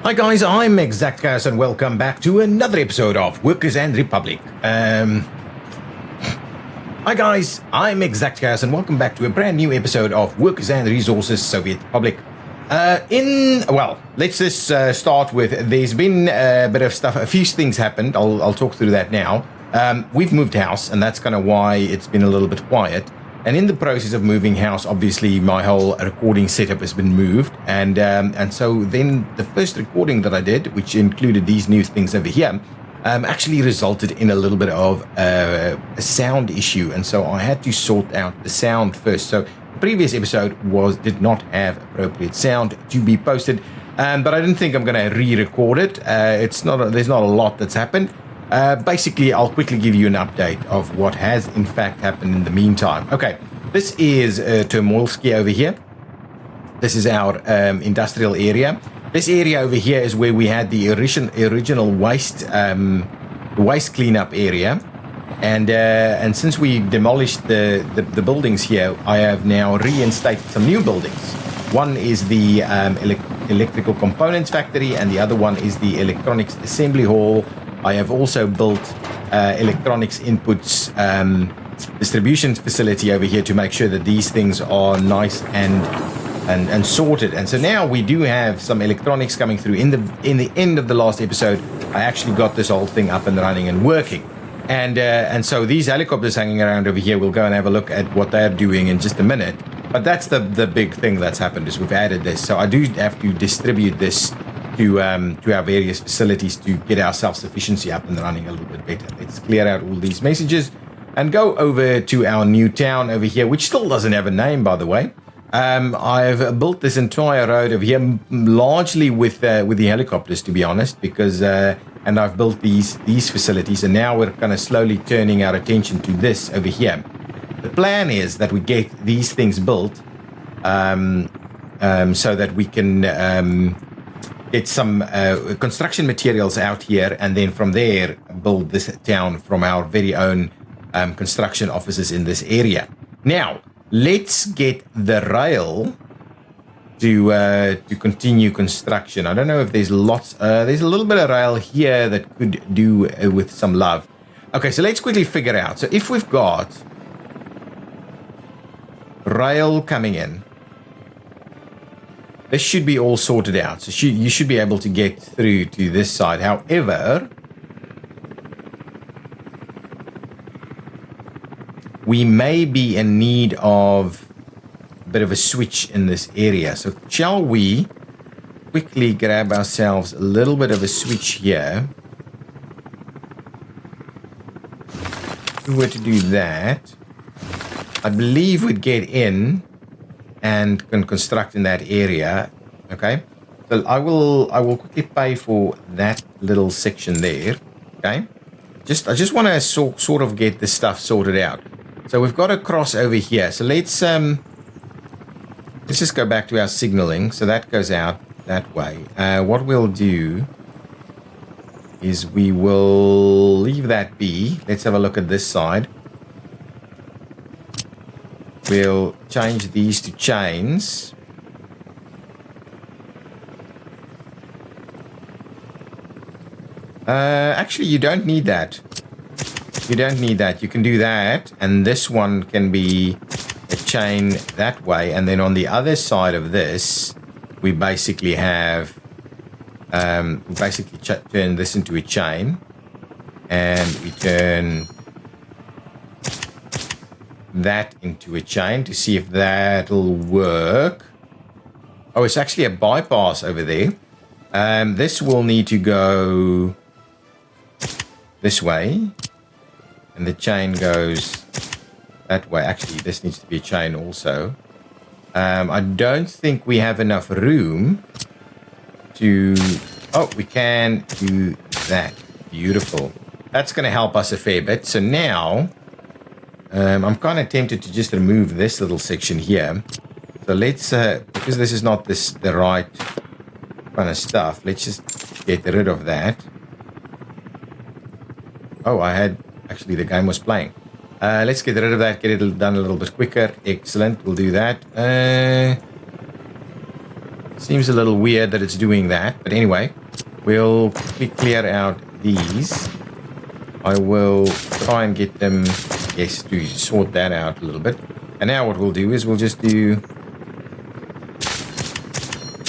Hi guys, I'm ExactChaos and welcome back to another episode of Workers and Republic. Hi guys, I'm ExactChaos and welcome back to a brand new episode of Workers and Resources Soviet Republic. Let's just start with, there's been a bit of stuff, a few things happened, I'll talk through that now. We've moved house and that's kind of why it's been a little bit quiet. And in the process of moving house, obviously my whole recording setup has been moved. And so then the first recording that I did, which included these new things over here, actually resulted in a little bit of a sound issue. And so I had to sort out the sound first. So the previous episode did not have appropriate sound to be posted. But I didn't think I'm going to re-record it. There's not a lot that's happened. Basically, I'll quickly give you an update of what has in fact happened in the meantime. Okay, this is Turmoilsky over here. This is our industrial area. This area over here is where we had the original waste cleanup area. And since we demolished the buildings here, I have now reinstated some new buildings. One is the electrical components factory, and the other one is the electronics assembly hall. I have also built electronics inputs distribution facility over here to make sure that these things are nice and sorted. And so now we do have some electronics coming through. In the end of the last episode, I actually got this whole thing up and running and working. And so these helicopters hanging around over here, we'll go and have a look at what they're doing in just a minute. But that's the big thing that's happened is we've added this. So I do have to distribute this to our various facilities to get our self-sufficiency up and running a little bit better. Let's clear out all these messages and go over to our new town over here, which still doesn't have a name, by the way. I've built this entire road over here largely with the helicopters, to be honest, because and I've built these facilities, and now we're kind of slowly turning our attention to this over here. The plan is that we get these things built so that we can get some construction materials out here, and then from there build this town from our very own construction offices in this area. Now, let's get the rail to continue construction. I don't know if there's lots. There's a little bit of rail here that could do with some love. Okay, so let's quickly figure out. So if we've got rail coming in, this should be all sorted out. So you should be able to get through to this side. However, we may be in need of a bit of a switch in this area. So shall we quickly grab ourselves a little bit of a switch here? If we were to do that, I believe we'd get in and can construct in that area. Okay, so I will quickly pay for that little section there. Okay, I just want to sort of get this stuff sorted out. So we've got a cross over here. So let's just go back to our signaling. So that goes out that way. What we'll do is we will leave that be. Let's have a look at this side. We'll change these to chains. Actually, you don't need that. You don't need that. You can do that, and this one can be a chain that way. And then on the other side of this, we basically have, turn this into a chain, and we turn that into a chain to see if that'll work. Oh, it's actually a bypass over there. This will need to go this way, and the chain goes that way. Actually, this needs to be a chain also. I don't think we have enough room to... Oh, we can do that. Beautiful. That's going to help us a fair bit. So now... I'm kind of tempted to just remove this little section here. So let's, because this is not the right kind of stuff, let's just get rid of that. Oh, actually the game was playing. Let's get rid of that, get it done a little bit quicker. Excellent, we'll do that. Seems a little weird that it's doing that. But anyway, we'll quickly clear out these. I will try and get them, yes, to sort that out a little bit. And now what we'll do is we'll just do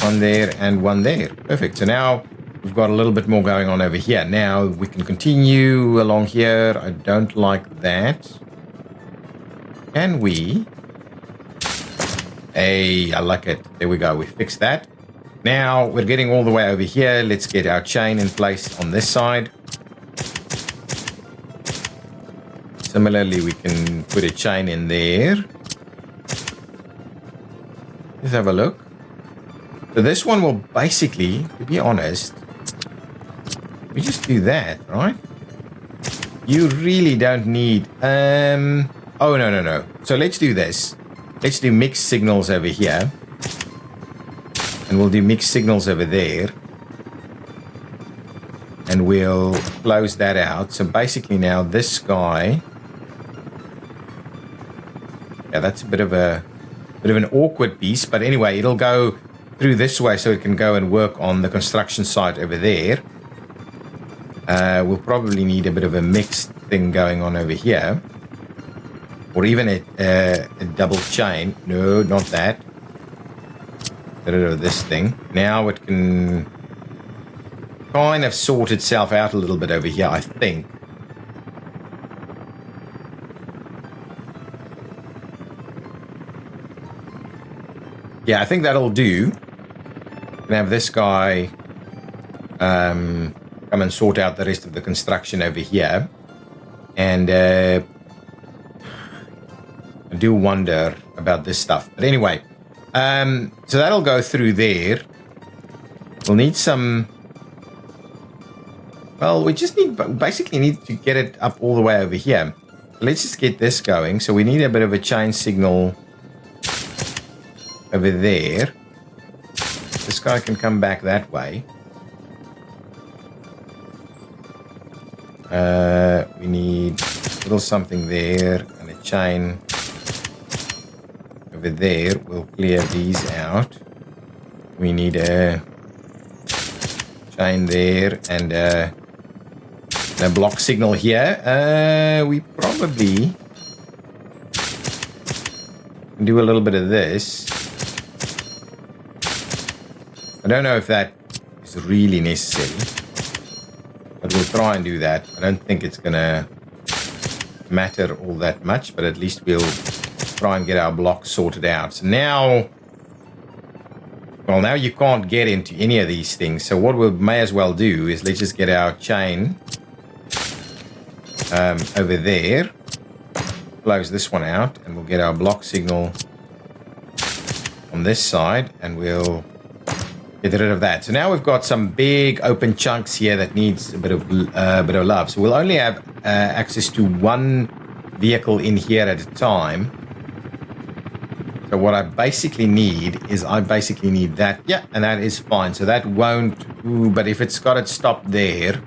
one there and one there. Perfect. So now we've got a little bit more going on over here. Now we can continue along here. I don't like that. Can we? Hey, I like it. There we go. We fixed that. Now we're getting all the way over here. Let's get our chain in place on this side. Similarly, we can put a chain in there. Let's have a look. So this one will basically, to be honest, we just do that, right? You really don't need... Oh, no. So let's do this. Let's do mixed signals over here. And we'll do mixed signals over there. And we'll close that out. So basically now this guy... Yeah, that's a bit of an awkward piece. But anyway, it'll go through this way so it can go and work on the construction site over there. We'll probably need a bit of a mixed thing going on over here. Or even a double chain. No, not that. Get rid of this thing. Now it can kind of sort itself out a little bit over here, I think. Yeah, I think that'll do. Can have this guy come and sort out the rest of the construction over here. And I do wonder about this stuff. But anyway, so that'll go through there. We'll need some... Well, we just basically need to get it up all the way over here. Let's just get this going. So we need a bit of a chain signal over there. This guy can come back that way. We need a little something there and a chain over there. We'll clear these out. We need a chain there and a block signal here. We probably can do a little bit of this. I don't know if that is really necessary, but we'll try and do that. I don't think it's gonna matter all that much, but at least we'll try and get our blocks sorted out. So now, well, now you can't get into any of these things. So what we may as well do is let's just get our chain over there, close this one out, and we'll get our block signal on this side, and we'll get rid of that. So now we've got some big open chunks here that needs a bit of love. So we'll only have access to one vehicle in here at a time. So what I basically need is that. Yeah, and that is fine. So that won't. Ooh, but if it's got it stopped there,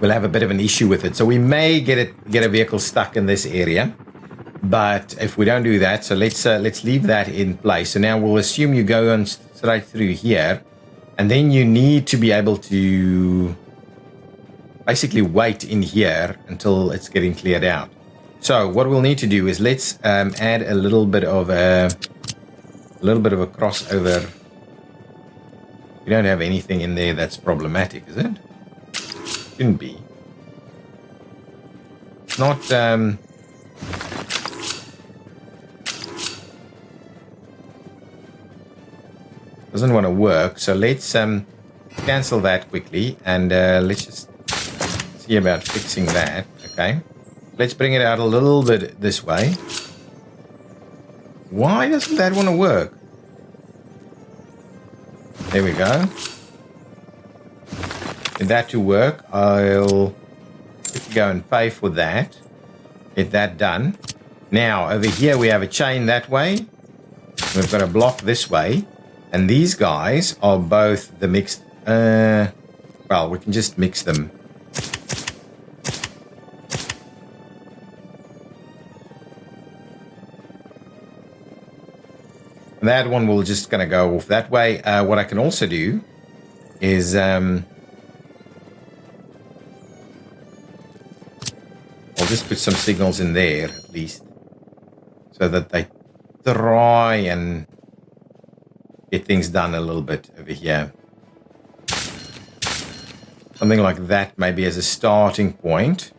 we'll have a bit of an issue with it. So we may get a vehicle stuck in this area. But if we don't do that, so let's leave that in place. So now we'll assume you go on straight through here, and then you need to be able to basically wait in here until it's getting cleared out. So what we'll need to do is let's add a little bit of a crossover. We don't have anything in there that's problematic, is it? Shouldn't be. It's not. Doesn't want to work, so let's cancel that quickly, and let's just see about fixing that. Okay, let's bring it out a little bit this way. Why doesn't that want to work? There we go. Get that to work. I'll go and pay for that. Get that done. Now over here we have a chain that way. We've got a block this way. And these guys are both the mixed... well, we can just mix them. That one will just going to go off that way. What I can also do is I'll just put some signals in there at least, so that they try and get things done a little bit over here. Something like that, maybe as a starting point.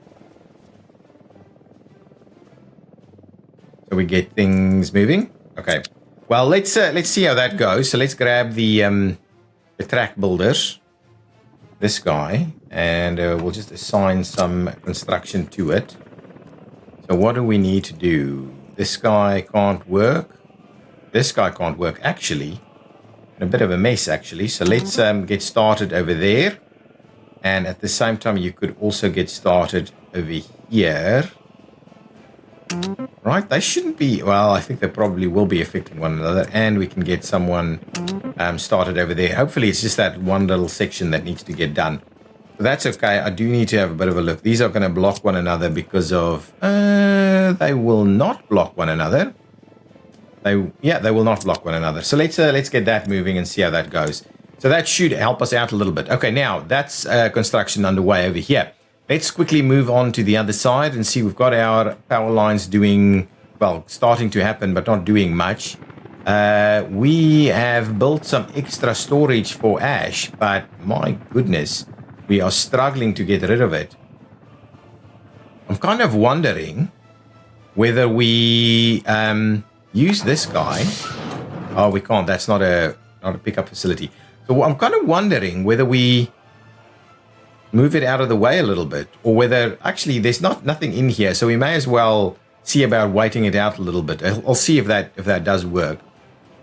So we get things moving. Okay. Well, let's see how that goes. So let's grab the track builders, this guy, and we'll just assign some construction to it. So what do we need to do? This guy can't work. This guy can't work, actually. A bit of a mess, actually. So let's get started over there. And at the same time, you could also get started over here. Right, they shouldn't be... Well, I think they probably will be affecting one another. And we can get someone started over there. Hopefully, it's just that one little section that needs to get done. But that's okay. I do need to have a bit of a look. These are going to block one another because of... they will not block one another. They will not block one another. So let's get that moving and see how that goes. So that should help us out a little bit. Okay, now that's construction underway over here. Let's quickly move on to the other side and see. We've got our power lines doing, well, starting to happen, but not doing much. We have built some extra storage for ash, but my goodness, we are struggling to get rid of it. I'm kind of wondering whether we use this guy. Oh, we can't. That's not a pickup facility. So I'm kind of wondering whether we move it out of the way a little bit, or whether actually there's nothing in here, so we may as well see about waiting it out a little bit. I'll see if that does work.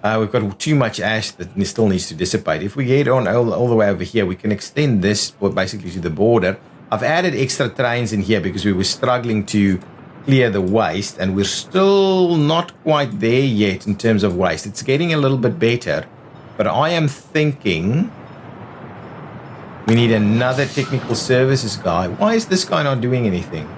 We've got too much ash that still needs to dissipate. If we get on all the way over here, we can extend this basically to the border. I've added extra trains in here because we were struggling to clear the waste, and we're still not quite there yet in terms of waste. It's getting a little bit better, but I am thinking we need another technical services guy. Why is this guy not doing anything?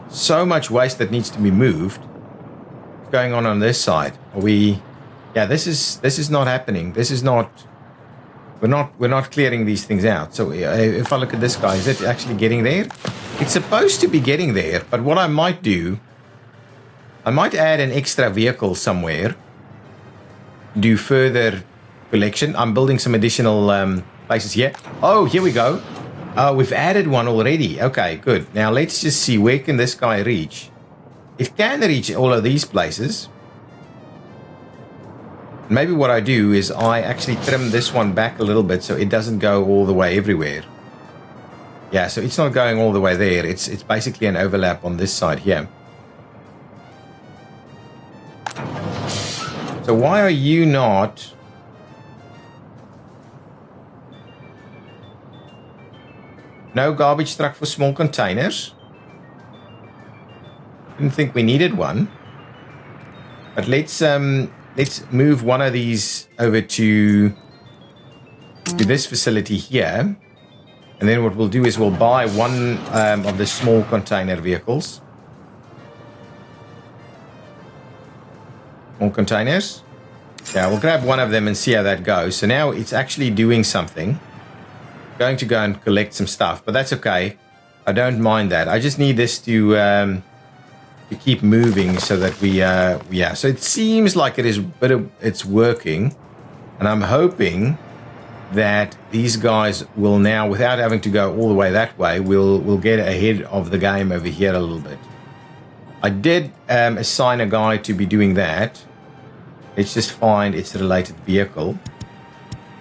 So much waste that needs to be moved. What's going on this side? Are we... Yeah, this is not happening. This is not... We're not clearing these things out. So if I look at this guy, is it actually getting there? It's supposed to be getting there, but what I might do... I might add an extra vehicle somewhere. Do further collection. I'm building some additional places here. Oh, here we go. We've added one already. Okay, good. Now let's just see, where can this guy reach? It can reach all of these places. Maybe what I do is I actually trim this one back a little bit so it doesn't go all the way everywhere. Yeah, so it's not going all the way there. It's basically an overlap on this side here. So why are you not... No garbage truck for small containers? Didn't think we needed one. But let's move one of these over to this facility here. And then what we'll do is we'll buy one of the small container vehicles. More containers. Yeah, we'll grab one of them and see how that goes. So now it's actually doing something. Going to go and collect some stuff, but that's okay. I don't mind that. I just need this to keep moving so that we yeah. So it seems like it's working, and I'm hoping that these guys will now, without having to go all the way that way, we'll get ahead of the game over here a little bit. I did assign a guy to be doing that. Let's just find its related vehicle.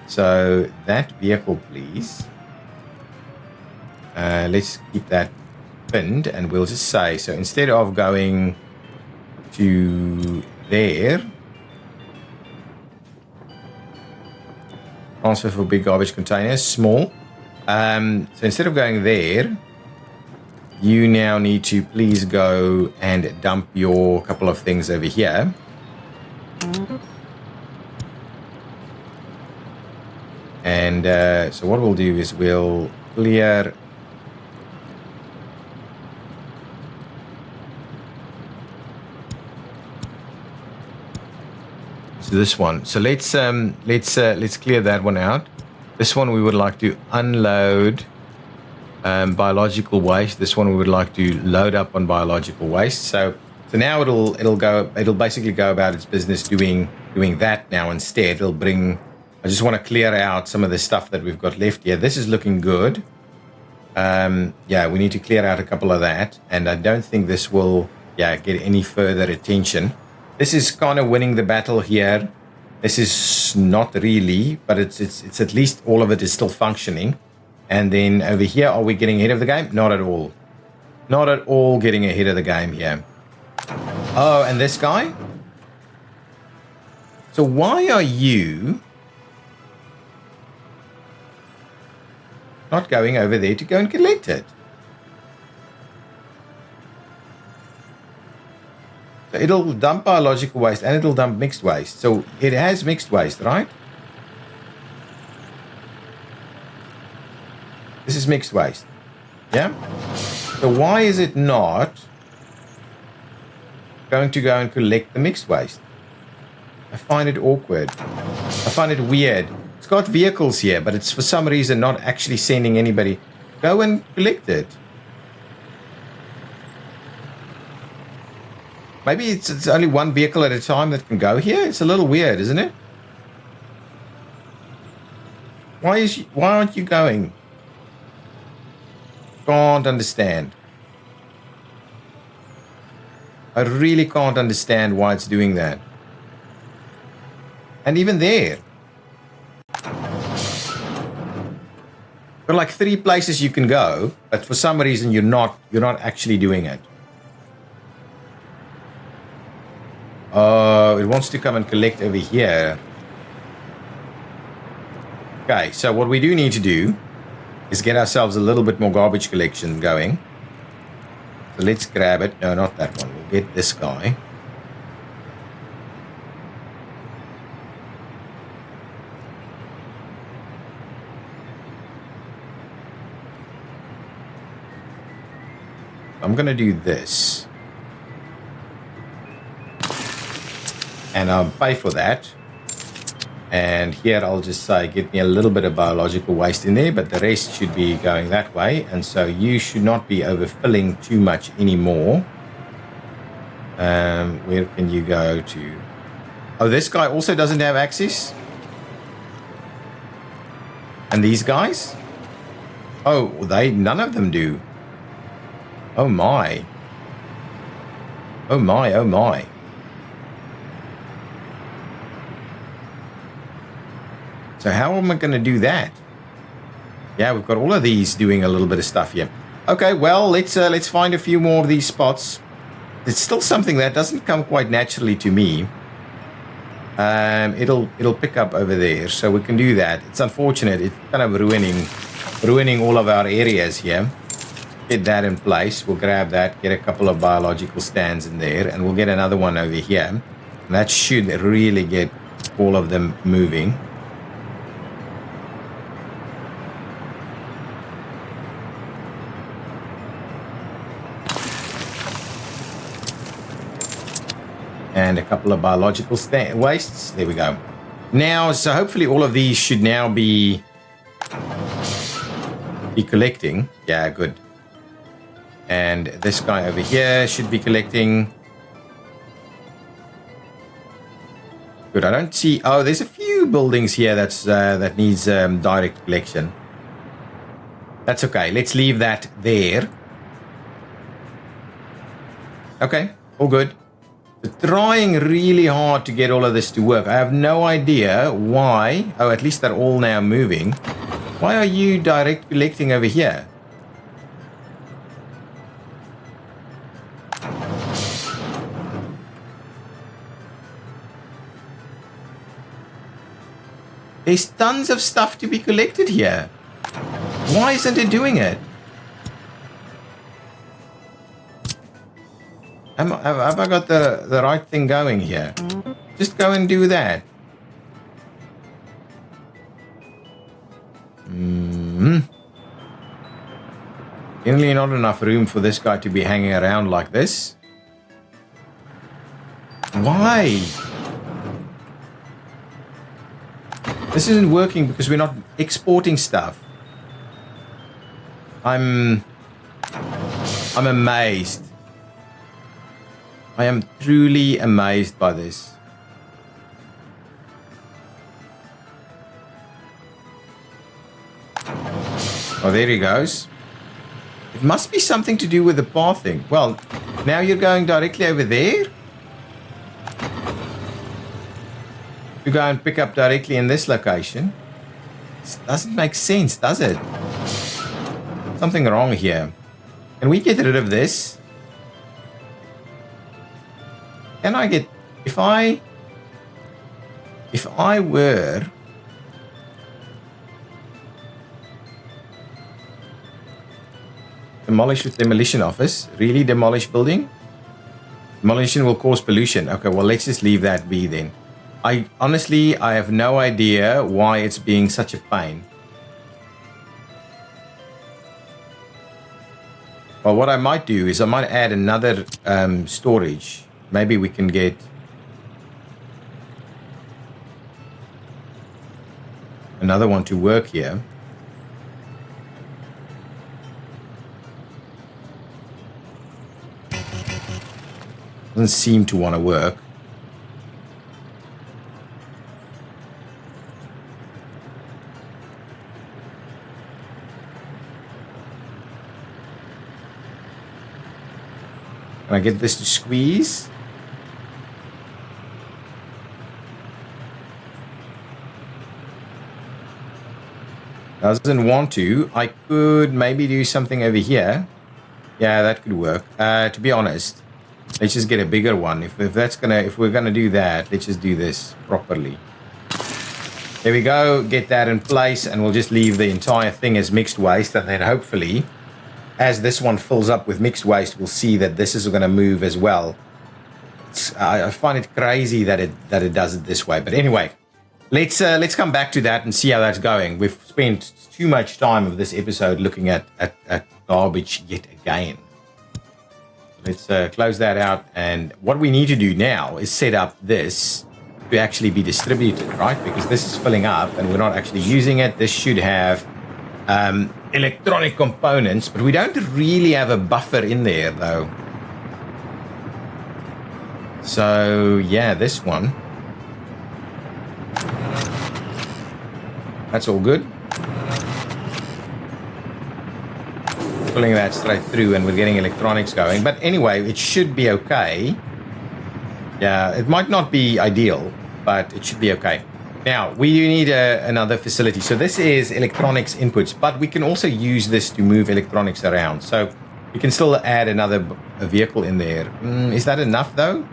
So that vehicle, please. Let's keep that pinned, and we'll just say, so instead of going to there, transfer for big garbage containers, small. So instead of going there, you now need to please go and dump your couple of things over here. And so what we'll do is we'll clear to this one. So let's clear that one out. This one we would like to unload biological waste. This one we would like to load up on biological waste. So now it'll basically go about its business doing that now instead. It'll bring. I just want to clear out some of the stuff that we've got left here. This is looking good. Yeah, we need to clear out a couple of that, and I don't think this will get any further attention. This is kind of winning the battle here. This is not really, but it's at least all of it is still functioning. And then over here, are we getting ahead of the game? Not at all. Not at all getting ahead of the game here. Oh, and this guy? So why are you not going over there to go and collect it? So it'll dump biological waste and it'll dump mixed waste. So it has mixed waste, right? This is mixed waste. Yeah? So why is it not going to go and collect the mixed waste? I find it awkward. I find it weird. It's got vehicles here, but it's for some reason not actually sending anybody. Go and collect it. Maybe it's only one vehicle at a time that can go here. It's a little weird, isn't it? Why aren't you going? Can't understand. I really can't understand why it's doing that. And even there, there are like 3 places you can go, but for some reason you're not actually doing it. Oh, it wants to come and collect over here. Okay, so what we do need to do is get ourselves a little bit more garbage collection going. So let's grab it. No, not that one. We'll get this guy. I'm going to do this. And I'll pay for that. And here I'll just say, get me a little bit of biological waste in there, but the rest should be going that way. And so you should not be overfilling too much anymore. Where can you go to? Oh, this guy also doesn't have access? And these guys? Oh, none of them do. Oh my. Oh my, oh my. So how am I going to do that? Yeah, we've got all of these doing a little bit of stuff here. Okay, well, let's find a few more of these spots. It's still something that doesn't come quite naturally to me. It'll pick up over there, so we can do that. It's unfortunate. It's kind of ruining all of our areas here. Get that in place. We'll grab that, get a couple of biological stands in there, and we'll get another one over here. And that should really get all of them moving. And a couple of biological wastes. There we go. Now, so hopefully all of these should now be collecting. Yeah, good. And this guy over here should be collecting. Good. I don't see. Oh, there's a few buildings here that needs direct collection. That's okay. Let's leave that there. Okay, all good. Trying really hard to get all of this to work. I have no idea why. Oh, at least they're all now moving. Why are you direct collecting over here? There's tons of stuff to be collected here. Why isn't it doing it? Have I got the right thing going here? Just go and do that. Generally not enough room for this guy to be hanging around like this. Why? This isn't working because we're not exporting stuff. I'm amazed. I am truly amazed by this. Oh, there he goes. It must be something to do with the pathing. Well, now you're going directly over there. You go and pick up directly in this location. This doesn't make sense, does it? Something wrong here. Can we get rid of this? Can I get... If I were... Demolish with demolition office. Really demolish building? Demolition will cause pollution. Okay, well, let's just leave that be then. I have no idea why it's being such a pain. Well, what I might do is I might add another storage. Maybe we can get another one to work here. Doesn't seem to want to work. Can I get this to squeeze? Doesn't want to. I could maybe do something over here. Yeah, that could work. To be honest, let's just get a bigger one. If we're gonna do that, let's just do this properly. There we go. Get that in place, and we'll just leave the entire thing as mixed waste, and then hopefully, as this one fills up with mixed waste, we'll see that this is going to move as well. I find it crazy that it does it this way. But anyway, let's come back to that and see how that's going. We've spent too much time of this episode looking at garbage yet again. Let's close that out. And what we need to do now is set up this to actually be distributed, right? Because this is filling up and we're not actually using it. This should have electronic components, but we don't really have a buffer in there though. So yeah, this one, that's all good. Pulling that straight through and we're getting electronics going, but anyway, it should be okay. Yeah, it might not be ideal, but it should be okay. Now, we need another facility. So this is electronics inputs, but we can also use this to move electronics around. So we can still add another vehicle in there. Is that enough, though?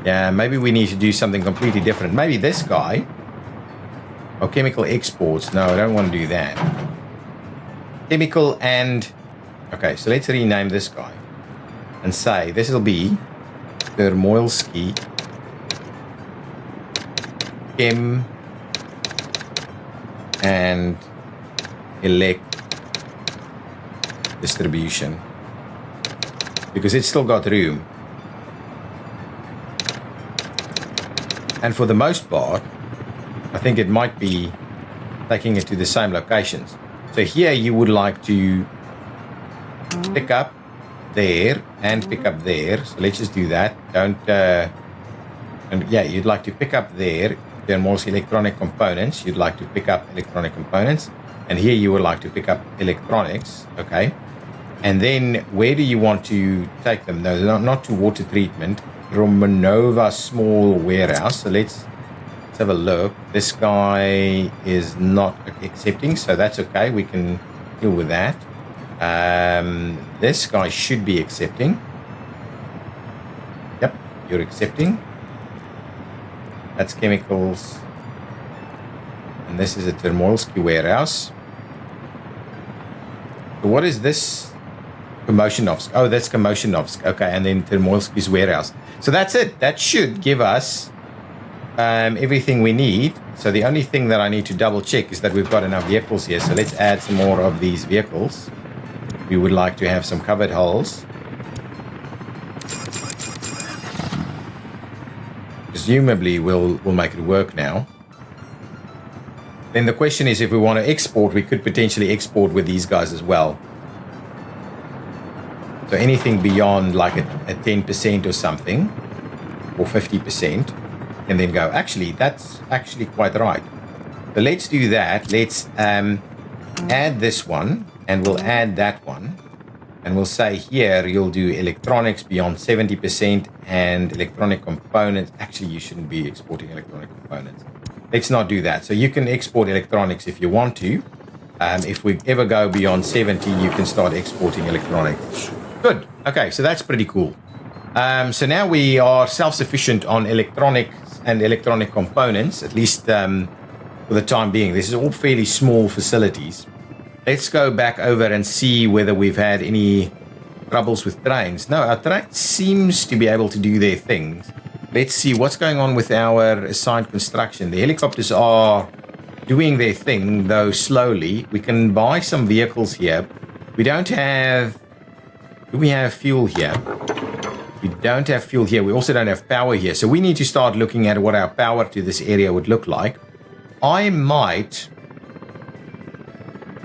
Yeah, maybe we need to do something completely different. Maybe this guy. Oh, chemical exports. No, I don't want to do that. Chemical and... Okay, so let's rename this guy. And say, this will be Thermoilski Chem and elect distribution, because it's still got room. And for the most part, I think it might be taking it to the same locations. So here you would like to pick up there and pick up there. So let's just do that. Don't and yeah, you'd like to pick up there. There are more electronic components. You'd like to pick up electronic components. And here you would like to pick up electronics. Okay. And then where do you want to take them? No, not to water treatment. Romanova small warehouse. So let's have a look. This guy is not accepting, so that's okay. We can deal with that. This guy should be accepting. Yep, you're accepting. That's chemicals. And this is a Thermoilski warehouse. So what is this? Komoshinovsk. Oh, that's Komoshinovsk. Okay, and then Thermoilski's warehouse. So that's it. That should give us everything we need. So the only thing that I need to double check is that we've got enough vehicles here. So let's add some more of these vehicles. We would like to have some covered holes. Presumably we'll make it work now. Then the question is, if we want to export, we could potentially export with these guys as well. So anything beyond like a 10% or something, or 50%, and then go, actually, that's actually quite right. So let's do that. Let's add this one, and we'll add that one. And we'll say here, you'll do electronics beyond 70% and electronic components. Actually, you shouldn't be exporting electronic components. Let's not do that. So you can export electronics if you want to. If we ever go beyond 70, you can start exporting electronics. Good. Okay, so that's pretty cool. So now we are self-sufficient on electronics and electronic components, at least for the time being. This is all fairly small facilities. Let's go back over and see whether we've had any troubles with trains. No, our train seems to be able to do their things. Let's see what's going on with our assigned construction. The helicopters are doing their thing, though slowly. We can buy some vehicles here. We don't have... Do we have fuel here? We don't have fuel here. We also don't have power here. So we need to start looking at what our power to this area would look like. I might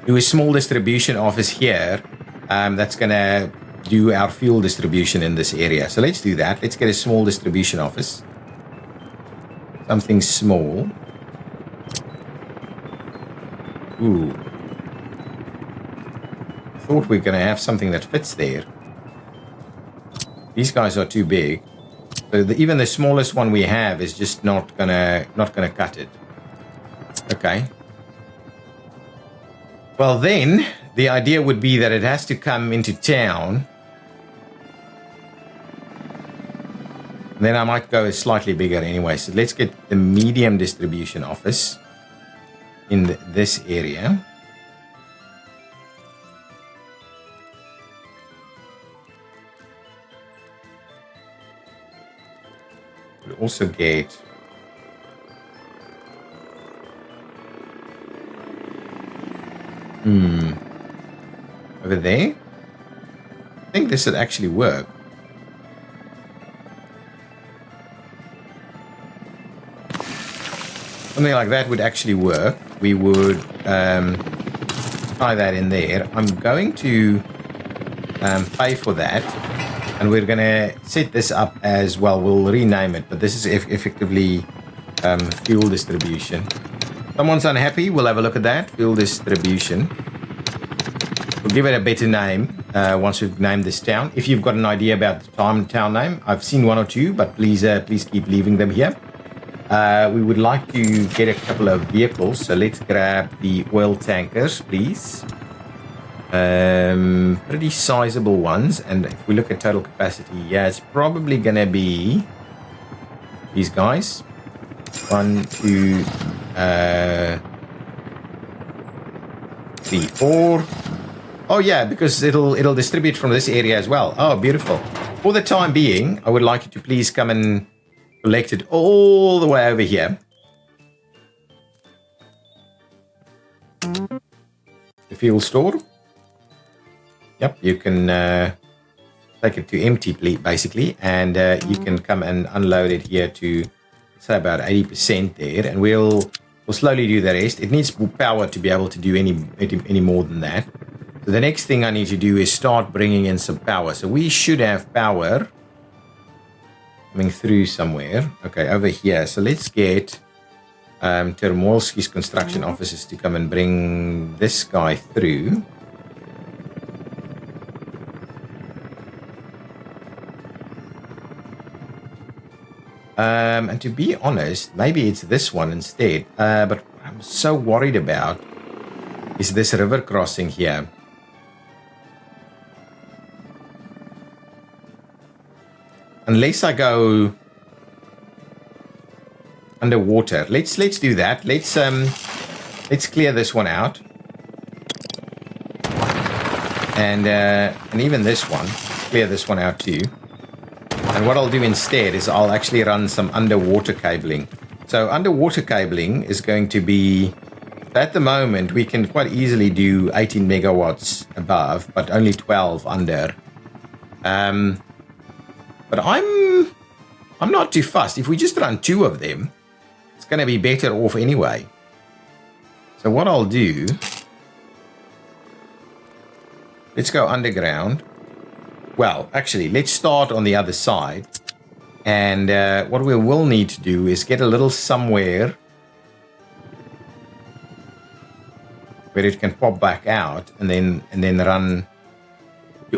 do a small distribution office here that's going to do our fuel distribution in this area. So let's do that. Let's get a small distribution office. Something small. Ooh. I thought we were going to have something that fits there. These guys are too big. So even the smallest one we have is just not gonna cut it. Okay. Well then, the idea would be that it has to come into town. Then I might go slightly bigger anyway. So let's get the medium distribution office in this area. We'll also get over there. I think this would actually work. Something like that would actually work. We would tie that in there. I'm going to pay for that, and we're going to set this up as well. We'll rename it, but this is effectively fuel distribution. Someone's unhappy. We'll have a look at that. Fuel distribution. We'll give it a better name once we've named this town. If you've got an idea about the town name, I've seen one or two, but please keep leaving them here. We would like to get a couple of vehicles, so let's grab the oil tankers, please. Pretty sizable ones, and if we look at total capacity, yeah, it's probably gonna be these guys. 1, 2, 3, 4. Oh yeah, because it'll distribute from this area as well. Oh, beautiful. For the time being, I would like you to please come and collect it all the way over here. The fuel store. Yep, you can take it to empty, basically, and you can come and unload it here to, say, about 80% there, and we'll slowly do the rest. It needs power to be able to do any more than that. So the next thing I need to do is start bringing in some power. So we should have power coming through somewhere. Okay, over here. So let's get Termolski's construction offices to come and bring this guy through. And to be honest, maybe it's this one instead. But what I'm so worried about is this river crossing here. Unless I go underwater, let's do that. Let's clear this one out, and even this one, clear this one out too. And what I'll do instead is I'll actually run some underwater cabling. So underwater cabling is going to be, at the moment, we can quite easily do 18 megawatts above, but only 12 under. But I'm not too fussed. If we just run 2 of them, it's going to be better off anyway. So what I'll do, let's go underground. Well, actually, let's start on the other side. And what we will need to do is get a little somewhere where it can pop back out and then run.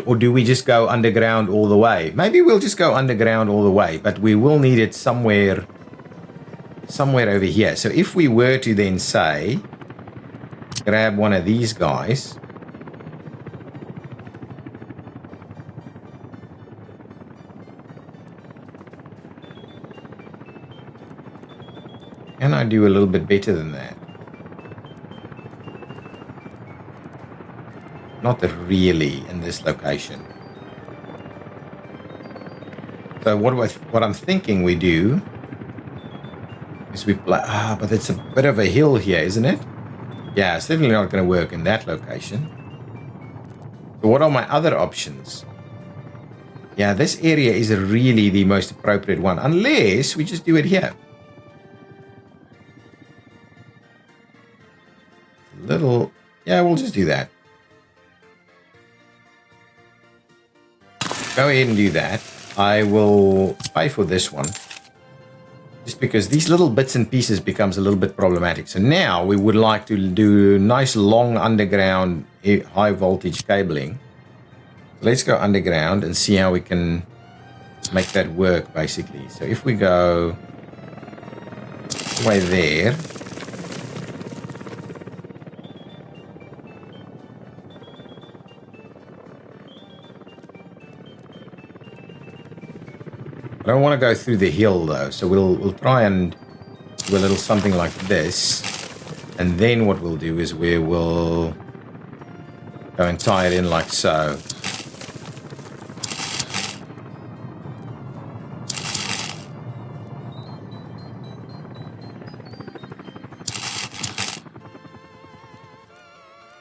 Or do we just go underground all the way? Maybe we'll just go underground all the way, but we will need it somewhere over here. So if we were to then say, grab one of these guys. Can I do a little bit better than that? Not really in this location. So what I'm thinking we do is we play. But it's a bit of a hill here, isn't it? Yeah, it's definitely not going to work in that location. So what are my other options? Yeah, this area is really the most appropriate one, unless we just do it here. Yeah, we'll just do that. Go ahead and do that. I will pay for this one. Just because these little bits and pieces becomes a little bit problematic. So now we would like to do nice long underground high voltage cabling. Let's go underground and see how we can make that work basically. So if we go all the way there. I don't want to go through the hill though, so we'll try and do a little something like this, and then what we'll do is we will go and tie it in like so.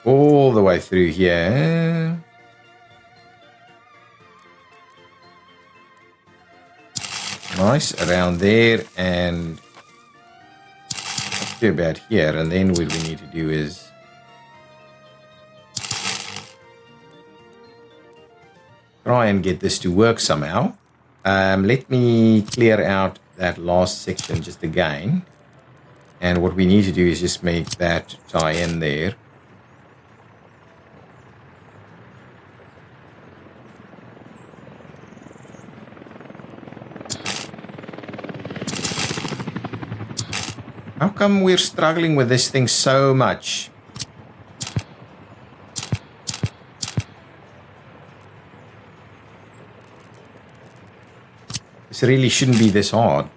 All the way through here. Nice, around there and up to about here, and then what we need to do is try and get this to work somehow. Let me clear out that last section just again, and what we need to do is just make that tie in there. How come we're struggling with this thing so much? This really shouldn't be this hard.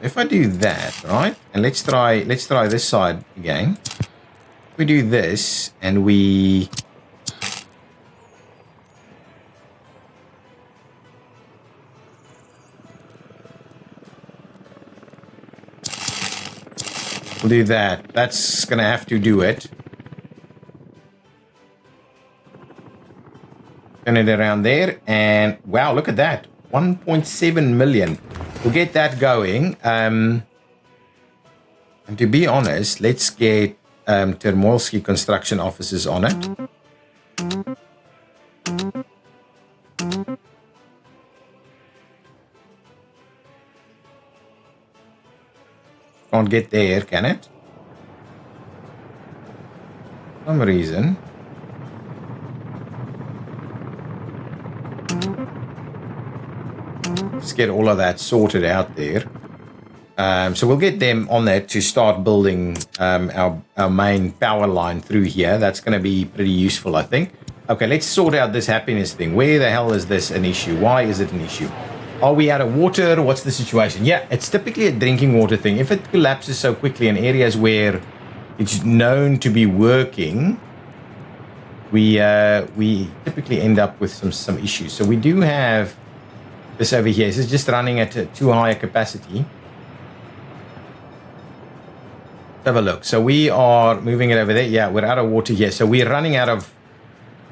If I do that, right? And let's try this side again. We do this and we we'll do that. That's gonna have to do it. Turn it around there, and wow, look at that. 1.7 million. We'll get that going. And to be honest, let's get Termolsky construction offices on it. Can't get there, can it? For some reason. Let's get all of that sorted out there. So we'll get them on there to start building our main power line through here. That's going to be pretty useful, I think. Okay, let's sort out this happiness thing. Where the hell is this an issue? Why is it an issue? Are we out of water? What's the situation? Yeah, it's typically a drinking water thing. If it collapses so quickly in areas where it's known to be working, we typically end up with some issues. So we do have this over here. This is just running at too high a capacity. Let's have a look. So we are moving it over there. Yeah, we're out of water here. So we're running out of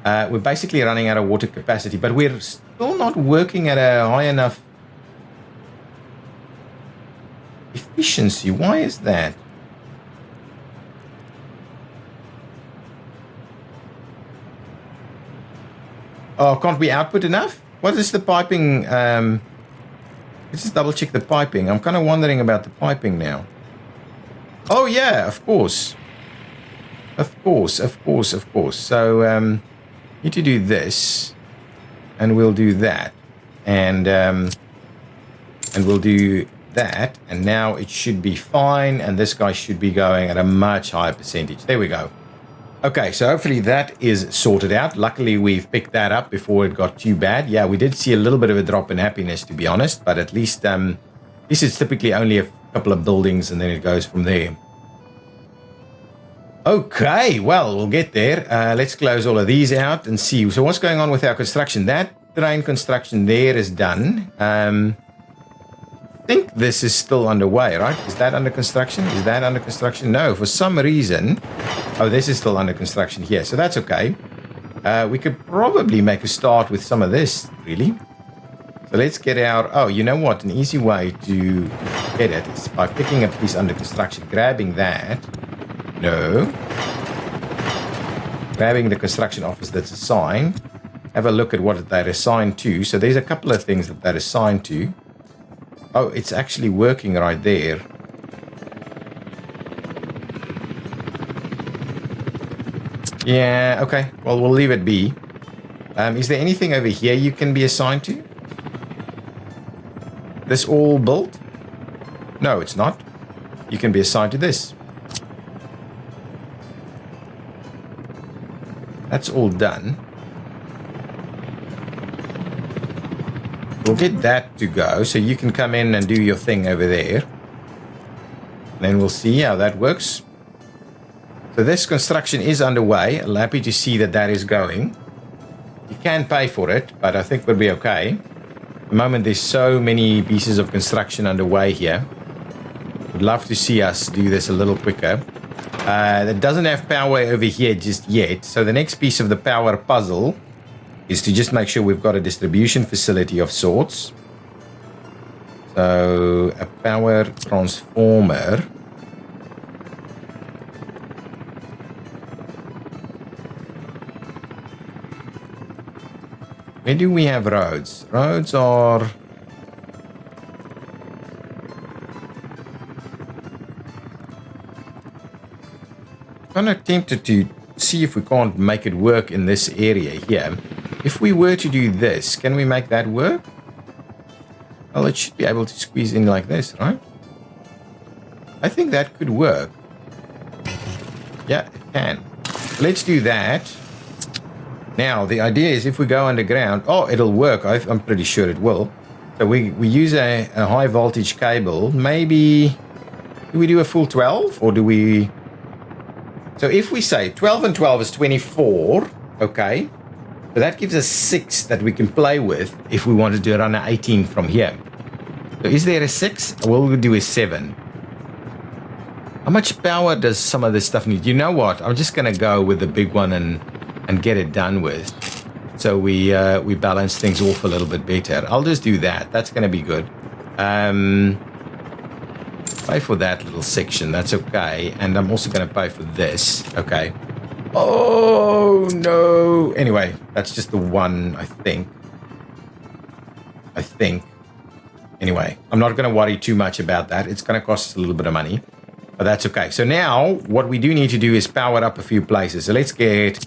we're basically running out of water capacity, but we're still not working at a high enough Sufficiency, why is that? Oh, can't we output enough? What is the piping? Let's just double check the piping. I'm kind of wondering about the piping now. Oh, yeah, of course. Of course. So, need to do this. And we'll do that. And we'll do that. And now it should be fine. And this guy should be going at a much higher percentage. There we go. Okay, so hopefully that is sorted out. Luckily, we've picked that up before it got too bad. Yeah, we did see a little bit of a drop in happiness, to be honest. But at least this is typically only a couple of buildings and then it goes from there. Okay, well, we'll get there. Let's close all of these out and see. So what's going on with our construction? That train construction there is done. I think this is still underway, right? Is that under construction? Is that under construction? No, for some reason. Oh, this is still under construction here, so that's okay. We could probably make a start with some of this, really. So let's get our... Oh, you know what? An easy way to get it is by picking up these under construction, grabbing that. No. Grabbing the construction office that's assigned. Have a look at what they're assigned to. So there's a couple of things that they're assigned to. Oh, it's actually working right there. Yeah, okay. Well, we'll leave it be. Is there anything over here you can be assigned to? This all built? No, it's not. You can be assigned to this. That's all done. We'll get that to go, so you can come in and do your thing over there. Then we'll see how that works. So this construction is underway. I'm happy to see that that is going. You can pay for it, but I think we'll be okay. At the moment, there's so many pieces of construction underway here. Would love to see us do this a little quicker. That doesn't have power over here just yet. So the next piece of the power puzzle is to just make sure we've got a distribution facility of sorts. So a power transformer. Where do we have roads? Roads are... kind of tempted to see if we can't make it work in this area here. If we were to do this, can we make that work? Well, it should be able to squeeze in like this, right? I think that could work. Yeah, it can. Let's do that. Now, the idea is if we go underground... Oh, it'll work. I'm pretty sure it will. So we use a high voltage cable. Maybe... Do we do a full 12? Or do we... So if we say 12 and 12 is 24, okay, so that gives us 6 that we can play with if we wanted to run an 18 from here. So is there a 6? What we'll do is 7. How much power does some of this stuff need? You know what? I'm just going to go with the big one and get it done with. So we balance things off a little bit better. I'll just do that. That's going to be good. Pay for that little section, that's okay. And I'm also going to pay for this, okay. Oh, no. Anyway, that's just the one, I think. Anyway, I'm not going to worry too much about that. It's going to cost us a little bit of money, but that's okay. So now, what we do need to do is power up a few places. So let's get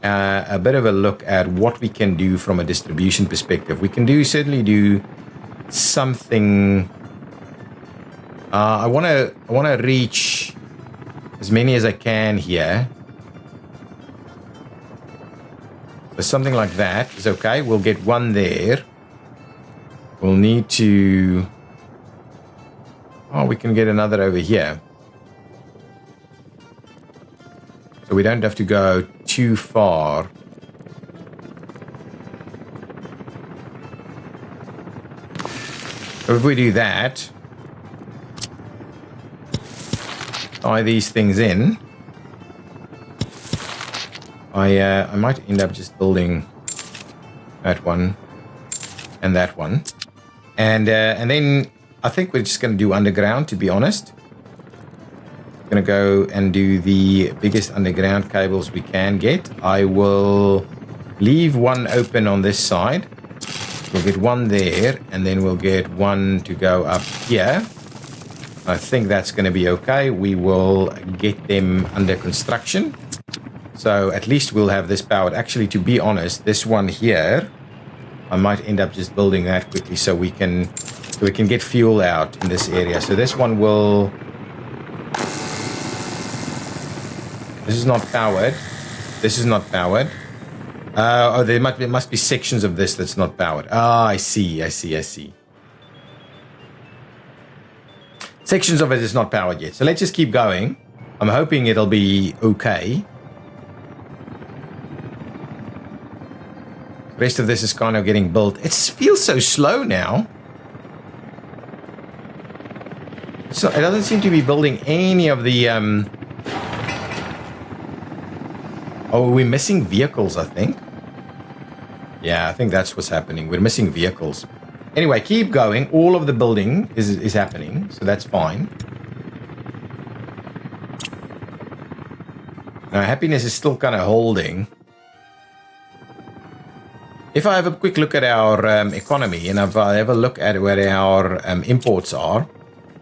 a bit of a look at what we can do from a distribution perspective. We can certainly do something... I want to reach as many as I can here. So something like that is okay. We'll get one there. We'll need to... Oh, we can get another over here. So we don't have to go too far. So if we do that... tie these things in. I might end up just building that one and that one, and then I think we're just going to do underground, to be honest. Going to go and do the biggest underground cables we can get. I will leave one open on this side. We'll get one there, and then we'll get one to go up here. I think that's going to be okay. We will get them under construction. So at least we'll have this powered. Actually, to be honest, this one here, I might end up just building that quickly so we can get fuel out in this area. So this one will... This is not powered. This is not powered. Oh, there must be sections of this that's not powered. Ah, I see. Sections of it is not powered yet. So let's just keep going. I'm hoping it'll be okay. The rest of this is kind of getting built. It feels so slow now. So it doesn't seem to be building any of the... Oh, we're missing vehicles, I think. Yeah, I think that's what's happening. We're missing vehicles. Anyway, keep going. All of the building is happening, so that's fine. Now, happiness is still kind of holding. If I have a quick look at our economy, and if I have a look at where our imports are,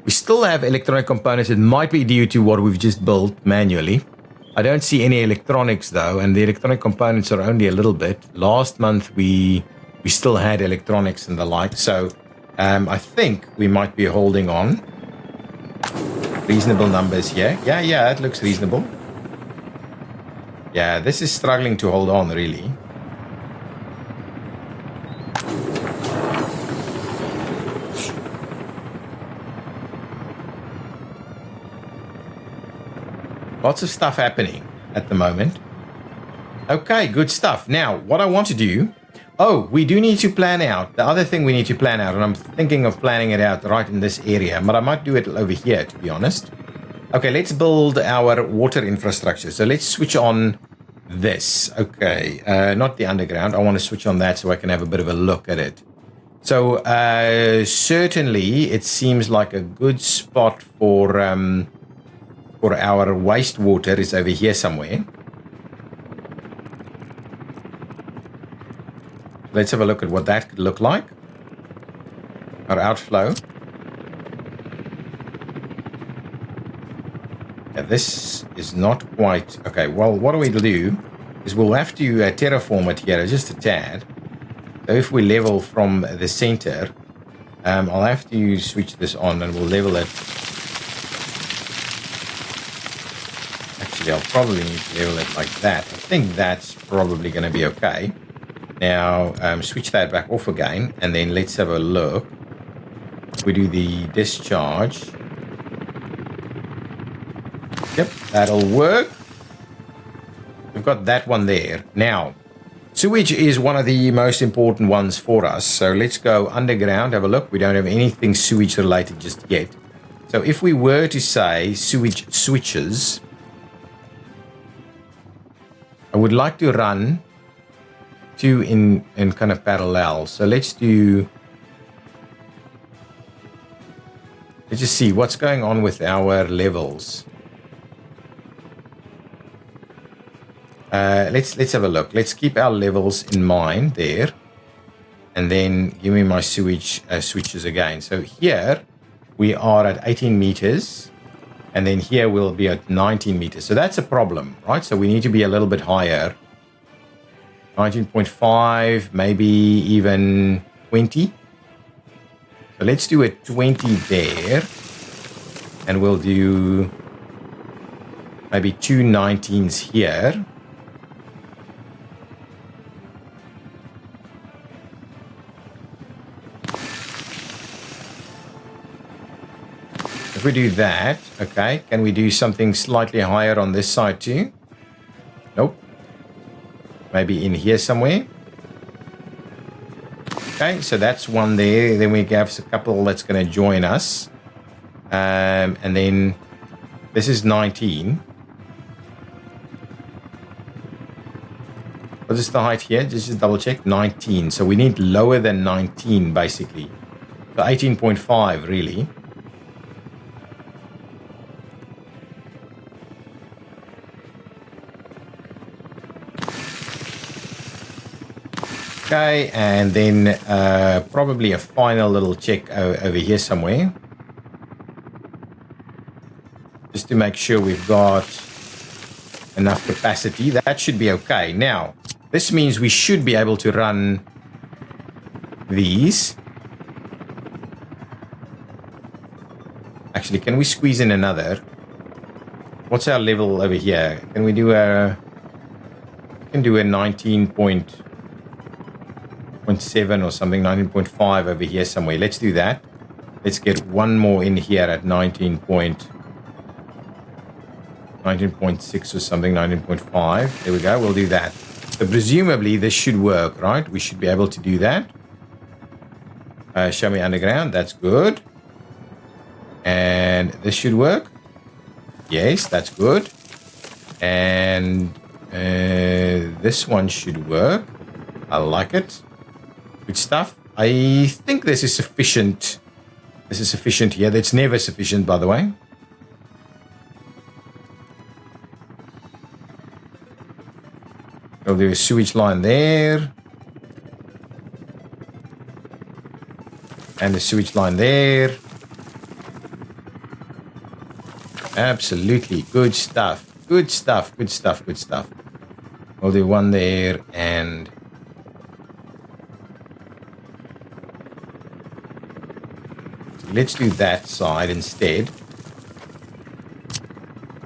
we still have electronic components. It might be due to what we've just built manually. I don't see any electronics though, and the electronic components are only a little bit. Last month we still had electronics and the like, so I think we might be holding on. Reasonable numbers here. Yeah, it looks reasonable. Yeah, this is struggling to hold on, really. Lots of stuff happening at the moment. Okay, good stuff. Now, what I want to do... Oh, we do need to plan out. The other thing we need to plan out, and I'm thinking of planning it out right in this area, but I might do it over here, to be honest. Okay, let's build our water infrastructure. So let's switch on this. Okay, not the underground. I want to switch on that so I can have a bit of a look at it. So, certainly, it seems like a good spot for our wastewater is over here somewhere. Let's have a look at what that could look like. Our outflow. Yeah, this is not quite... Okay, well, what we'll do is we'll have to terraform it here just a tad. So if we level from the center, I'll have to switch this on and we'll level it. Actually, I'll probably need to level it like that. I think that's probably going to be okay. Now, switch that back off again, and then let's have a look. We do the discharge. Yep, that'll work. We've got that one there. Now, sewage is one of the most important ones for us. So let's go underground, have a look. We don't have anything sewage related just yet. So if we were to say sewage switches, I would like to run two in kind of parallel. So let's just see what's going on with our levels. Let's have a look. Let's keep our levels in mind there, and then give me my sewage switches again. So here we are at 18 meters, and then here we'll be at 19 meters. So that's a problem, right? So we need to be a little bit higher. 19.5, maybe even 20. So let's do a 20 there, and we'll do maybe two 19s here. If we do that, okay, can we do something slightly higher on this side too? Nope. Maybe in here somewhere. Okay, so that's one there. Then we have a couple that's going to join us. And then this is 19. What is the height here? Just double check. 19. So we need lower than 19, basically. So 18.5 really. Okay, and then probably a final little check over here somewhere. Just to make sure we've got enough capacity. That should be okay. Now, this means we should be able to run these. Actually, can we squeeze in another? What's our level over here? Can we do a... We can do a 19.7 or something, 19.5 over here somewhere. Let's do that. Let's get one more in here at 19.6 or something, 19.5. There we go. We'll do that. So presumably this should work, right? We should be able to do that. Show me underground. That's good. And this should work. Yes, that's good. And this one should work. I like it. Good stuff. I think this is sufficient. This is sufficient here. That's never sufficient, by the way. We'll do a sewage line there. And the sewage line there. Absolutely. Good stuff. Good stuff. Good stuff. Good stuff. We'll do one there and... Let's do that side instead.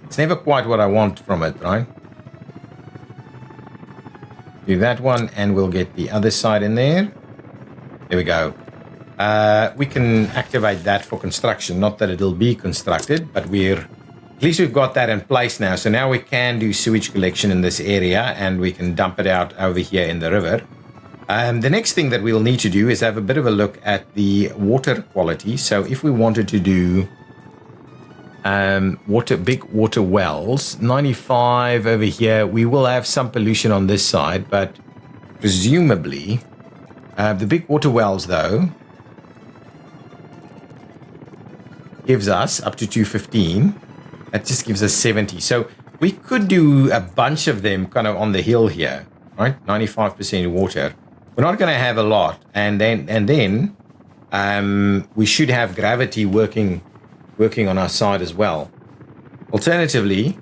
It's never quite what I want from it, right? Do that one and we'll get the other side in there. There we go. We can activate that for construction. Not that it'll be constructed, but at least we've got that in place now. So now we can do sewage collection in this area and we can dump it out over here in the river. The next thing that we'll need to do is have a bit of a look at the water quality. So if we wanted to do big water wells, 95 over here, we will have some pollution on this side, but presumably the big water wells though gives us up to 215. That just gives us 70. So we could do a bunch of them kind of on the hill here, right? 95% water. We're not going to have a lot, and then we should have gravity working on our side as well. Alternatively,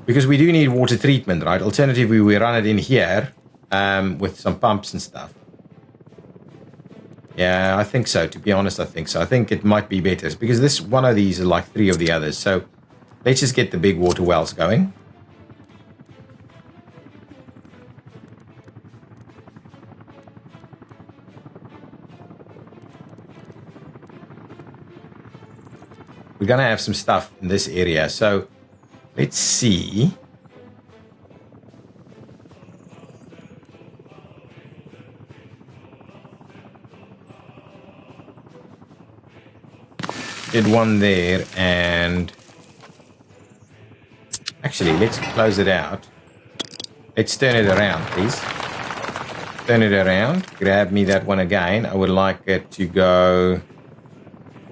because we do need water treatment, right? Alternatively, we run it in here with some pumps and stuff. Yeah, I think so. To be honest, I think so. I think it might be better because this one of these is like 3 of the others. So let's just get the big water wells going. We're going to have some stuff in this area. So let's see. Did one there and actually let's close it out. Let's turn it around, please. Turn it around. Grab me that one again. I would like it to go...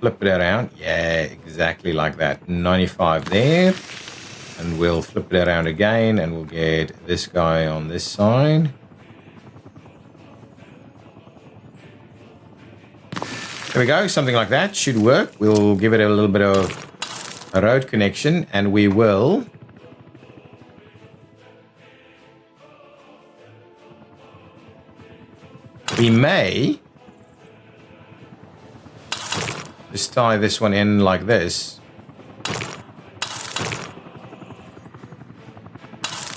Flip it around. Yeah, exactly like that. 95 there. And we'll flip it around again and we'll get this guy on this side. There we go. Something like that should work. We'll give it a little bit of a road connection and we will... We may... Just tie this one in like this.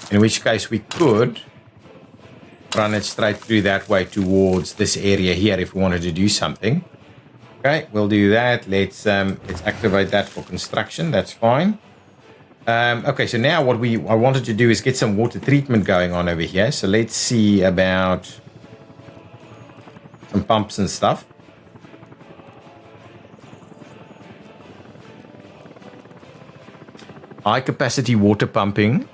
In which case we could run it straight through that way towards this area here if we wanted to do something. Okay, we'll do that. Let's activate that for construction. That's fine. Okay, so now what I wanted to do is get some water treatment going on over here. So let's see about some pumps and stuff. High capacity water pumping.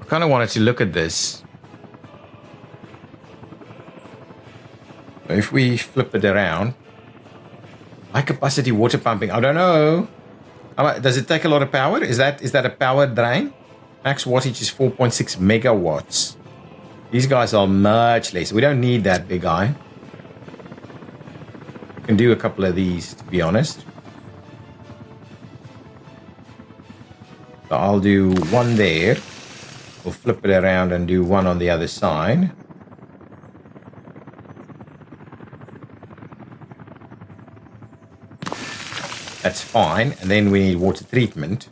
I kind of wanted to look at this. if we flip it around, high capacity water pumping. I don't know. Does it take a lot of power? Is that a power drain? Max wattage is 4.6 megawatts. These guys are much less. We don't need that big guy. We can do a couple of these, to be honest. So I'll do one there. We'll flip it around and do one on the other side. That's fine. And then we need water treatment.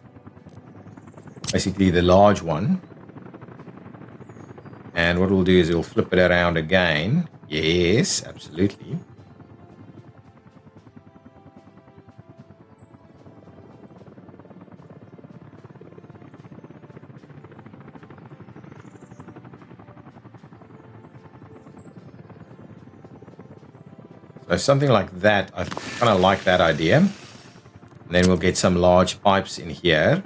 Basically the large one. And what we'll do is we'll flip it around again. Yes, absolutely. So something like that, I kind of like that idea. And then we'll get some large pipes in here.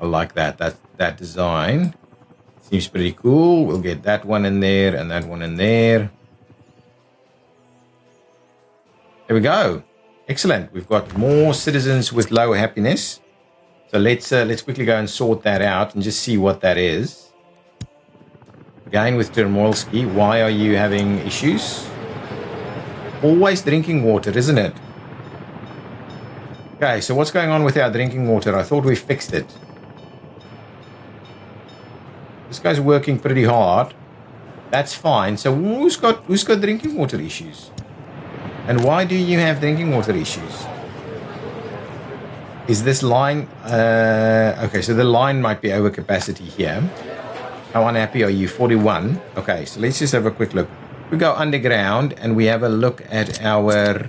I like that design. Seems pretty cool. We'll get that one in there and that one in there. There we go. Excellent. We've got more citizens with low happiness. So let's quickly go and sort that out and just see what that is. Again with Turmoilski, why are you having issues? Always drinking water, isn't it? Okay, so what's going on with our drinking water? I thought we fixed it. This guy's working pretty hard. That's fine. So who's got drinking water issues? And why do you have drinking water issues? Is this line... okay, so the line might be over capacity here. How unhappy are you? 41. Okay, so let's just have a quick look. We go underground and we have a look at our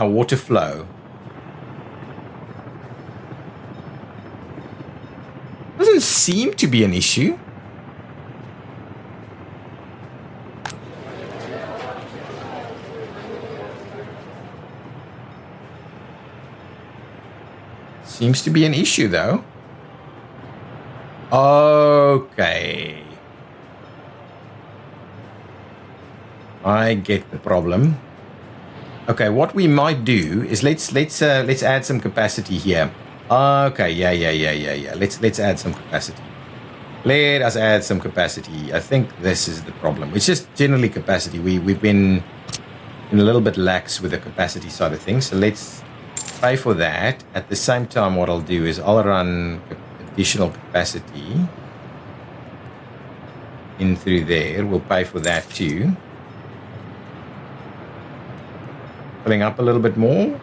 water flow. Doesn't seem to be an issue. Seems to be an issue though. Okay. I get the problem. Okay, what we might do is let's add some capacity here. Okay, yeah. Let's add some capacity. Let us add some capacity. I think this is the problem. It's just generally capacity. We've been a little bit lax with the capacity side of things. So let's pay for that. At the same time, what I'll do is I'll run additional capacity in through there. We'll pay for that too. Filling up a little bit more.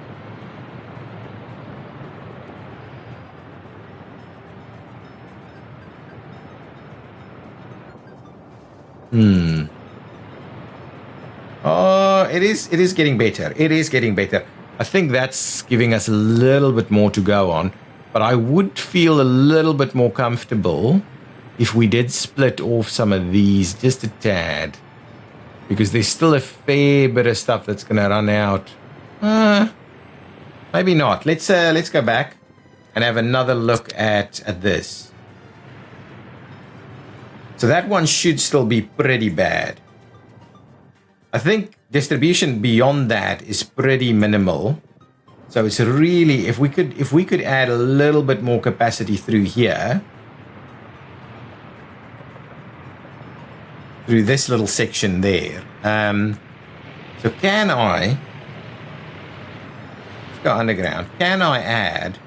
Oh, it is getting better. It is getting better. I think that's giving us a little bit more to go on. But I would feel a little bit more comfortable if we did split off some of these just a tad. Because there's still a fair bit of stuff that's going to run out. Maybe not. Let's go back and have another look at this. So that one should still be pretty bad. I think distribution beyond that is pretty minimal. So it's really, if we could add a little bit more capacity through here, through this little section there. So can I, let's go underground. Can I add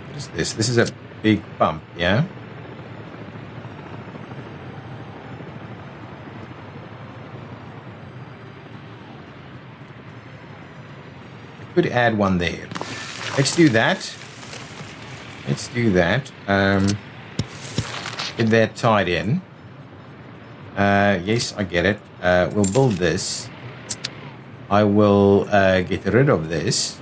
what is this? This is a big pump, yeah? I could add one there. Let's do that. Let's do that. Get that tied in. Yes, I get it. We'll build this. I will get rid of this.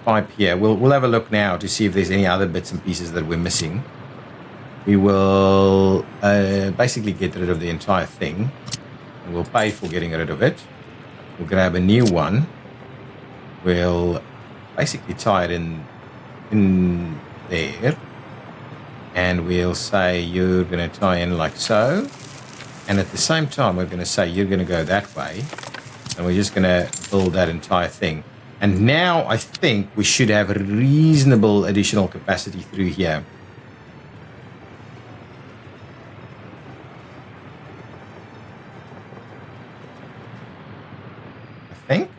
Pipe here. We'll have a look now to see if there's any other bits and pieces that we're missing. we will basically get rid of the entire thing. And we'll pay for getting rid of it. We'll grab a new one. We'll basically tie it in there. And we'll say you're going to tie in like so. And at the same time, we're going to say you're going to go that way. And we're just going to build that entire thing. And now I think we should have a reasonable additional capacity through here. I think.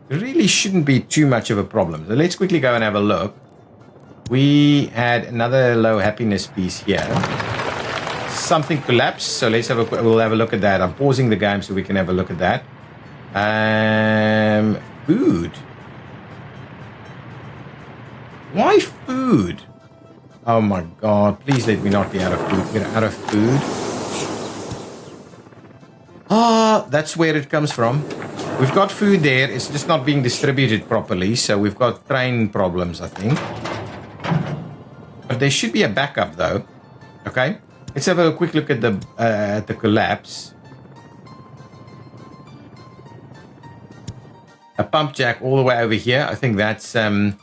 It really shouldn't be too much of a problem. So let's quickly go and have a look. We had another low happiness piece here. Something collapsed, so we'll have a look at that. I'm pausing the game so we can have a look at that. Food. Why food? Oh my god, please let me not be out of food. We're out of food. Ah, that's where it comes from. We've got food there, it's just not being distributed properly, so we've got train problems, I think. But there should be a backup though. Okay, let's have a quick look at the collapse. A pump jack all the way over here. I think that's the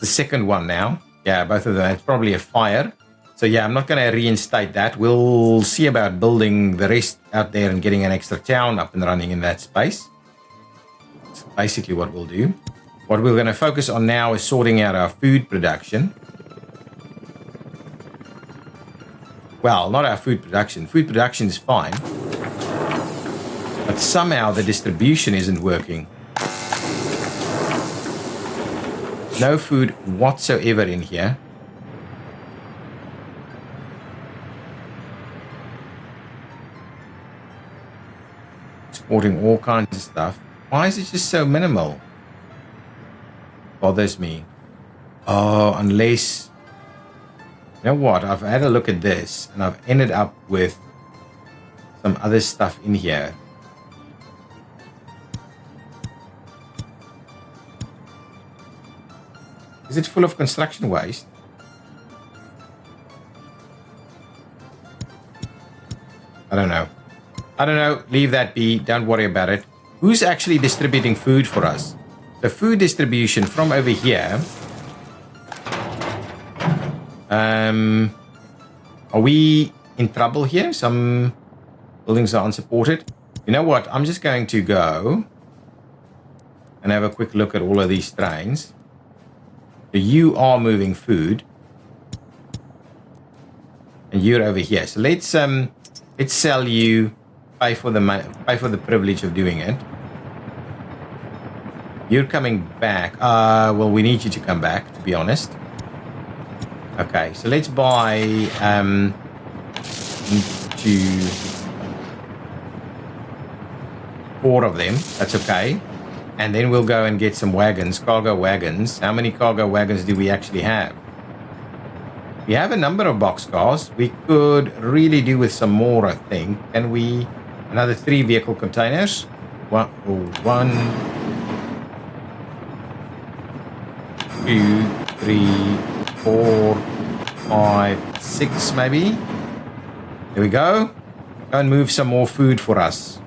second one now. Yeah, both of them. It's probably a fire. So yeah, I'm not going to reinstate that. We'll see about building the rest out there and getting an extra town up and running in that space. That's basically what we'll do. What we're going to focus on now is sorting out our food production. Well, not our food production. Food production is fine. But somehow the distribution isn't working. No food whatsoever in here. Exporting all kinds of stuff. Why is it just so minimal? Bothers me. Oh, unless... You know what? I've had a look at this and I've ended up with some other stuff in here. Is it full of construction waste? I don't know. I don't know. Leave that be. Don't worry about it. Who's actually distributing food for us? The food distribution from over here. Are we in trouble here? Some buildings are unsupported. You know what? I'm just going to go and have a quick look at all of these trains. You are moving food, and you're over here. So let's sell you, pay for the money, pay for the privilege of doing it. You're coming back. Well, we need you to come back, to be honest. Okay, so let's buy four of them. That's okay. And then we'll go and get some wagons, cargo wagons. How many cargo wagons do we actually have? We have a number of boxcars. We could really do with some more, I think. Can we? Another 3 vehicle containers. One, 2, 3, 4, 5, 6 maybe. There we go. Go and move some more food for us.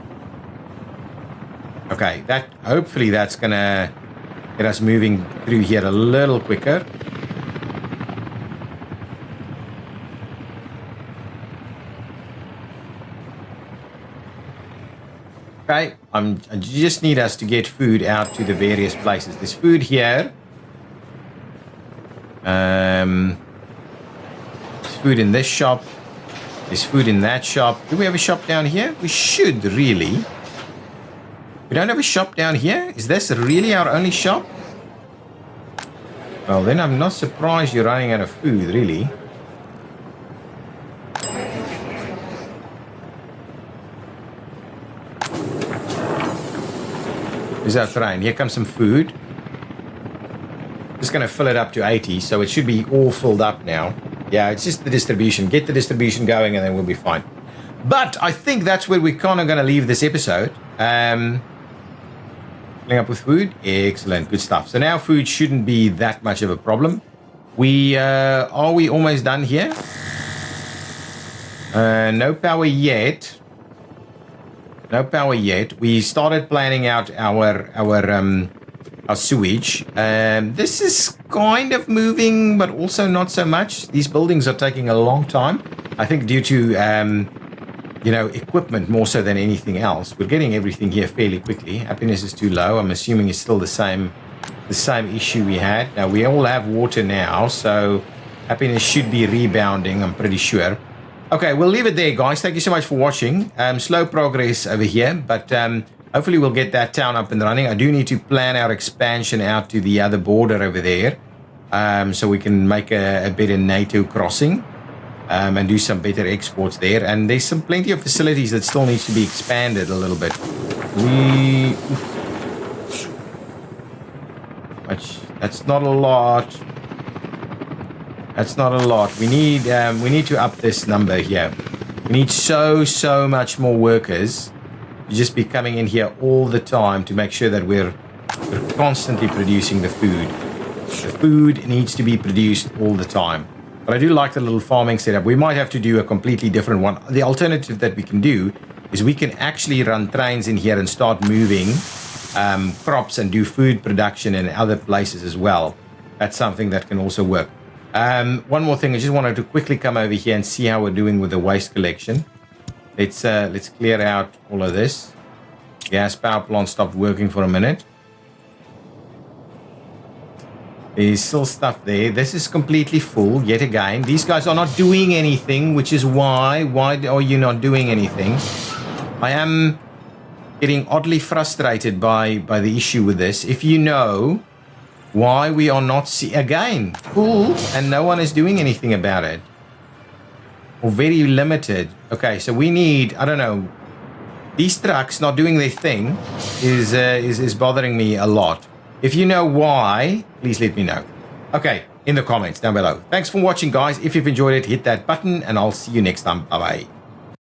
Okay, hopefully that's gonna get us moving through here a little quicker. Okay, I just need us to get food out to the various places. There's food here. There's food in this shop. There's food in that shop. Do we have a shop down here? We should really. We don't have a shop down here? Is this really our only shop? Well, then I'm not surprised you're running out of food, really. Here's our train. Here comes some food. Just going to fill it up to 80, so it should be all filled up now. Yeah, it's just the distribution. Get the distribution going and then we'll be fine. But I think that's where we're kind of going to leave this episode. Filling up with food. Excellent. Good stuff. So now food shouldn't be that much of a problem. Are we almost done here? No power yet. No power yet. We started planning out our sewage. This is kind of moving, but also not so much. These buildings are taking a long time. I think due to equipment more so than anything else. We're getting everything here fairly quickly. Happiness is too low. I'm assuming it's still the same issue we had. Now we all have water now, so happiness should be rebounding, I'm pretty sure. Okay, we'll leave it there, guys. Thank you so much for watching. Slow progress over here, but hopefully we'll get that town up and running. I do need to plan our expansion out to the other border over there, so we can make a better NATO crossing. And do some better exports there. And there's plenty of facilities that still needs to be expanded a little bit. That's not a lot. That's not a lot. We need to up this number here. We need so much more workers to just be coming in here all the time to make sure that we're constantly producing the food. The food needs to be produced all the time. But I do like the little farming setup. We might have to do a completely different one. The alternative that we can do is we can actually run trains in here and start moving crops and do food production in other places as well. That's something that can also work. One more thing, I just wanted to quickly come over here and see how we're doing with the waste collection. Let's clear out all of this. Gas power plant stopped working for a minute. There's still stuff there. This is completely full yet again. These guys are not doing anything, which is why are you not doing anything? I am getting oddly frustrated by the issue with this. If you know why we are not again full and no one is doing anything about it, or very limited. Okay, so we need, I don't know, these trucks not doing their thing is bothering me a lot. If you know why, please let me know. Okay, in the comments down below. Thanks for watching, guys. If you've enjoyed it, hit that button, and I'll see you next time. Bye-bye.